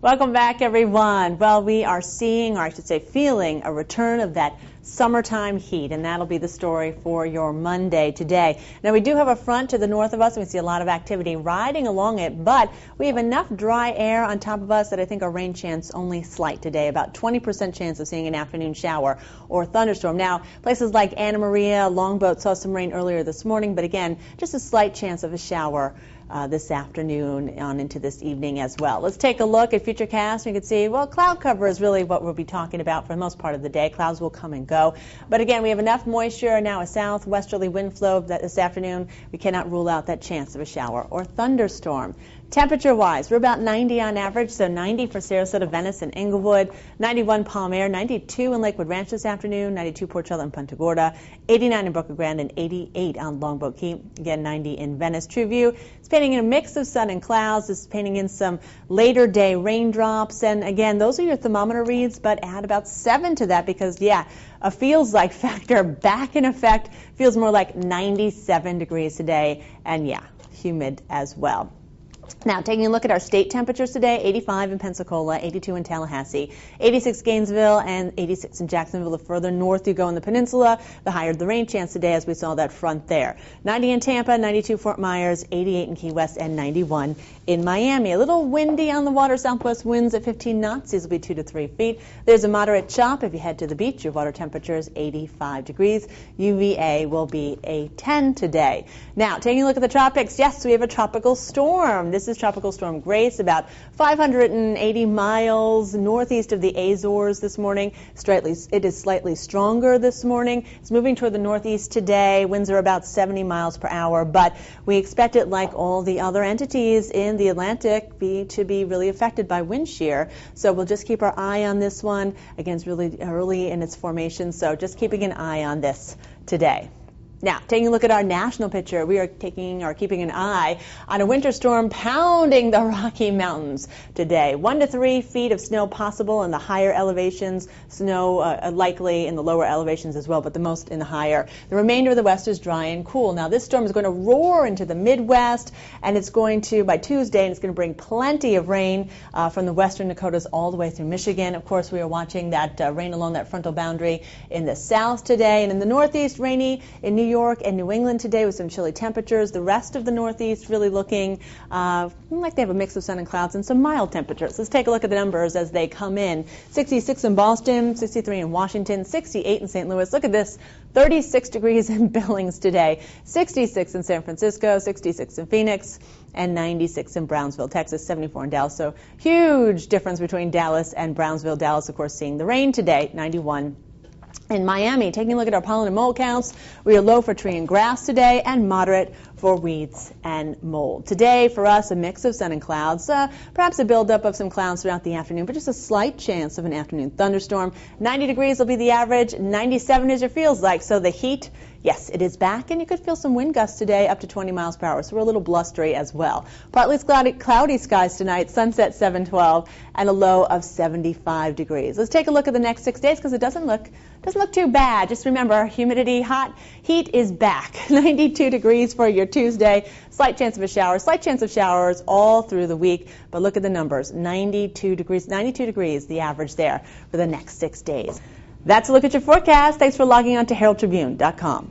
Welcome back, everyone. Well, we are seeing, or I should say feeling, a return of that summertime heat, and that'll be the story for your Monday today. Now, we do have a front to the north of us, and we see a lot of activity riding along it, but we have enough dry air on top of us that I think our rain chance only slight today, about 20% chance of seeing an afternoon shower or thunderstorm. Now, places like Anna Maria, Longboat saw some rain earlier this morning, but again, just a slight chance of a shower this afternoon on into this evening as well. Let's take a look at Futurecast. We can see, well, cloud cover is really what we'll be talking about for the most part of the day. Clouds will come and go. But again, we have enough moisture, now a southwesterly wind flow this afternoon. We cannot rule out that chance of a shower or thunderstorm. Temperature-wise, we're about 90 on average, so 90 for Sarasota, Venice, and Inglewood, 91 Palm Air, 92 in Lakewood Ranch this afternoon, 92 Portola and Punta Gorda, 89 in Boca Grande, and 88 on Longboat Key. Again, 90 in Venice. True View, it's painting in a mix of sun and clouds. This is painting in some later day raindrops. And again, those are your thermometer reads, but add about 7 to that because, yeah, a feels like factor back in effect. Feels more like 97 degrees today, and yeah, humid as well. Now, taking a look at our state temperatures today, 85 in Pensacola, 82 in Tallahassee, 86 Gainesville, and 86 in Jacksonville. The further north you go in the peninsula, the higher the rain chance today, as we saw that front there. 90 in Tampa, 92 Fort Myers, 88 in Key West, and 91 in Miami. A little windy on the water, southwest winds at 15 knots. These will be 2 to 3 feet. There's a moderate chop if you head to the beach. Your water temperature is 85 degrees. UVA will be a 10 today. Now, taking a look at the tropics, yes, we have a tropical storm. This is Tropical Storm Grace, about 580 miles northeast of the Azores this morning. It is slightly stronger this morning. It's moving toward the northeast today. Winds are about 70 miles per hour, but we expect it, like all the other entities in the Atlantic, to be really affected by wind shear. So we'll just keep our eye on this one. Again, it's really early in its formation, so just keeping an eye on this today. Now, taking a look at our national picture, we are keeping an eye on a winter storm pounding the Rocky Mountains today. 1 to 3 feet of snow possible in the higher elevations, snow likely in the lower elevations as well, but the most in the higher. The remainder of the west is dry and cool. Now, this storm is going to roar into the Midwest, and it's going to, by Tuesday, and it's going to bring plenty of rain from the western Dakotas all the way through Michigan. Of course, we are watching that rain along that frontal boundary in the south today, and in the northeast, rainy in New York and New England today with some chilly temperatures. The rest of the Northeast really looking like they have a mix of sun and clouds and some mild temperatures. Let's take a look at the numbers as they come in. 66 in Boston, 63 in Washington, 68 in St. Louis. Look at this, 36 degrees in Billings today, 66 in San Francisco, 66 in Phoenix, and 96 in Brownsville, Texas, 74 in Dallas. So huge difference between Dallas and Brownsville. Dallas, of course, seeing the rain today, 91 in Miami. Taking a look at our pollen and mold counts, we are low for tree and grass today and moderate for weeds and mold. Today, for us, a mix of sun and clouds, perhaps a buildup of some clouds throughout the afternoon, but just a slight chance of an afternoon thunderstorm. 90 degrees will be the average, 97 is your feels like, so the heat, yes, it is back, and you could feel some wind gusts today up to 20 miles per hour, so we're a little blustery as well. Partly cloudy skies tonight, sunset 7:12, and a low of 75 degrees. Let's take a look at the next 6 days because it doesn't look too bad. Just remember, humidity, heat is back. 92 degrees for your Tuesday, slight chance of a shower, slight chance of showers all through the week, but look at the numbers, 92 degrees, the average there for the next 6 days. That's a look at your forecast. Thanks for logging on to Herald-Tribune.com.